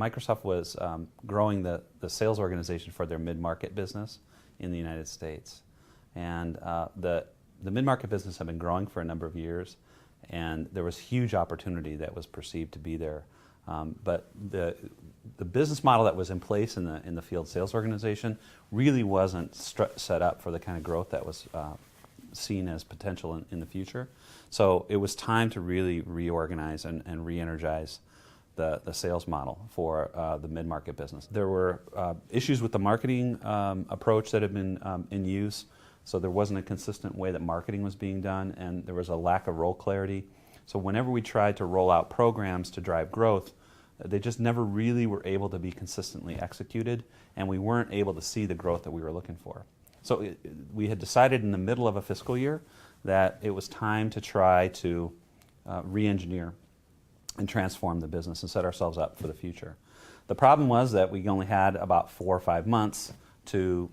Microsoft was growing the sales organization for their mid-market business in the United States. And the mid-market business had been growing for a number of years, and there was huge opportunity that was perceived to be there. But the business model that was in place in the field sales organization really wasn't set up for the kind of growth that was seen as potential in the future. So it was time to really reorganize and re-energize the sales model for the mid-market business. There were issues with the marketing approach that had been in use, so there wasn't a consistent way that marketing was being done, and there was a lack of role clarity. So whenever we tried to roll out programs to drive growth, they just never really were able to be consistently executed, and we weren't able to see the growth that we were looking for. So we had decided in the middle of a fiscal year that it was time to try to re-engineer and transform the business and set ourselves up for the future. The problem was that we only had about 4 or 5 months to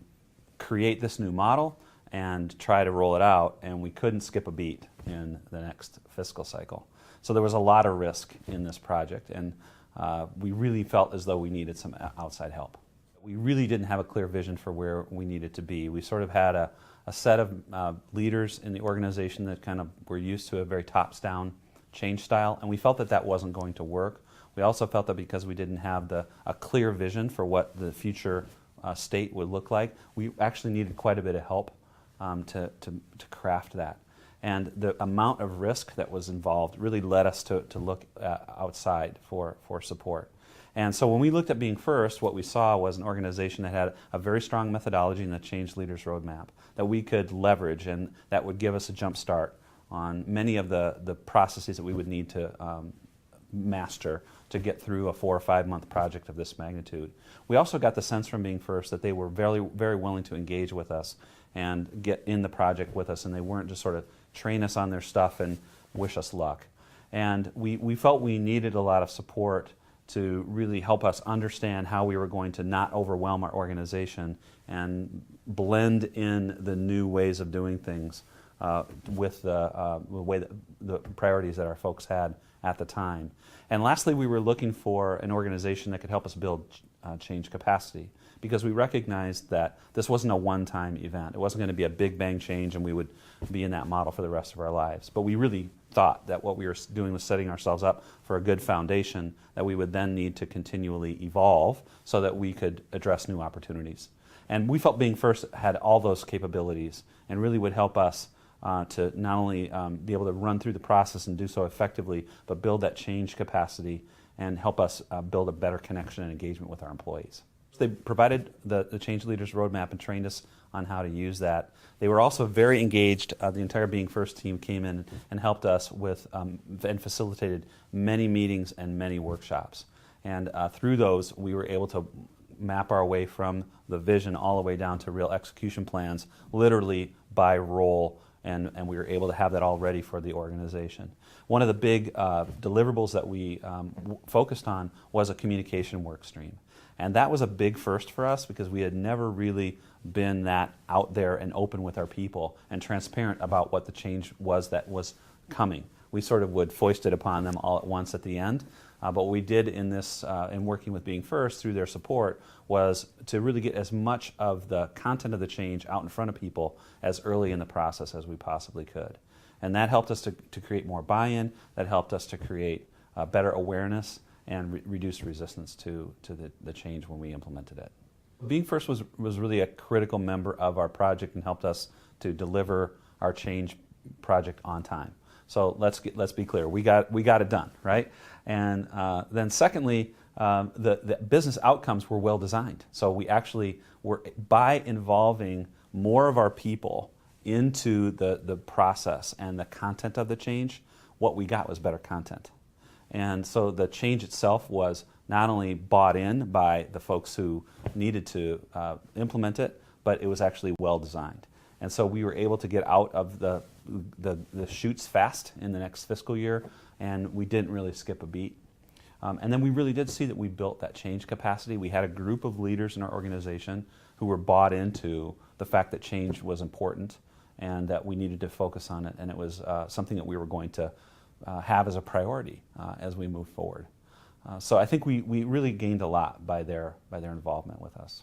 create this new model and try to roll it out, and we couldn't skip a beat in the next fiscal cycle. So there was a lot of risk in this project, and we really felt as though we needed some outside help. We really didn't have a clear vision for where we needed to be. We sort of had a set of leaders in the organization that kind of were used to a very tops-down change style, and we felt that that wasn't going to work. We also felt that because we didn't have a clear vision for what the future state would look like, we actually needed quite a bit of help to craft that. And the amount of risk that was involved really led us to look outside for support. And so when we looked at Being First, what we saw was an organization that had a very strong methodology in the Change Leaders Roadmap that we could leverage, and that would give us a jump start on many of the processes that we would need to master to get through a 4 or 5 month project of this magnitude. We also got the sense from Being First that they were very, very willing to engage with us and get in the project with us, and they weren't just sort of train us on their stuff and wish us luck. And we felt we needed a lot of support to really help us understand how we were going to not overwhelm our organization and blend in the new ways of doing things with the priorities that our folks had at the time. And lastly, we were looking for an organization that could help us build change capacity, because we recognized that this wasn't a one-time event. It wasn't going to be a big bang change and we would be in that model for the rest of our lives. But we really thought that what we were doing was setting ourselves up for a good foundation that we would then need to continually evolve so that we could address new opportunities. And we felt Being First had all those capabilities and really would help us to not only be able to run through the process and do so effectively, but build that change capacity and help us build a better connection and engagement with our employees. They provided the Change Leaders Roadmap and trained us on how to use that. They were also very engaged. The entire Being First team came in and helped us with and facilitated many meetings and many workshops. And through those, we were able to map our way from the vision all the way down to real execution plans, literally by role, and we were able to have that all ready for the organization. One of the big deliverables that we focused on was a communication work stream. And that was a big first for us because we had never really been that out there and open with our people and transparent about what the change was that was coming. We sort of would foist it upon them all at once at the end. But what we did in this, in working with Being First through their support, was to really get as much of the content of the change out in front of people as early in the process as we possibly could. And that helped us to create more buy-in, that helped us to create better awareness and reduce resistance to the change when we implemented it. Being First was really a critical member of our project and helped us to deliver our change project on time. So let's be clear, we got it done, right? And then secondly, the business outcomes were well designed. So we actually were, by involving more of our people into the process and the content of the change, what we got was better content. And so the change itself was not only bought in by the folks who needed to implement it, but it was actually well designed. And so we were able to get out of the chutes fast in the next fiscal year, and we didn't really skip a beat. And then we really did see that we built that change capacity. We had a group of leaders in our organization who were bought into the fact that change was important and that we needed to focus on it, and it was something that we were going to have as a priority as we move forward. So I think we really gained a lot by their involvement with us.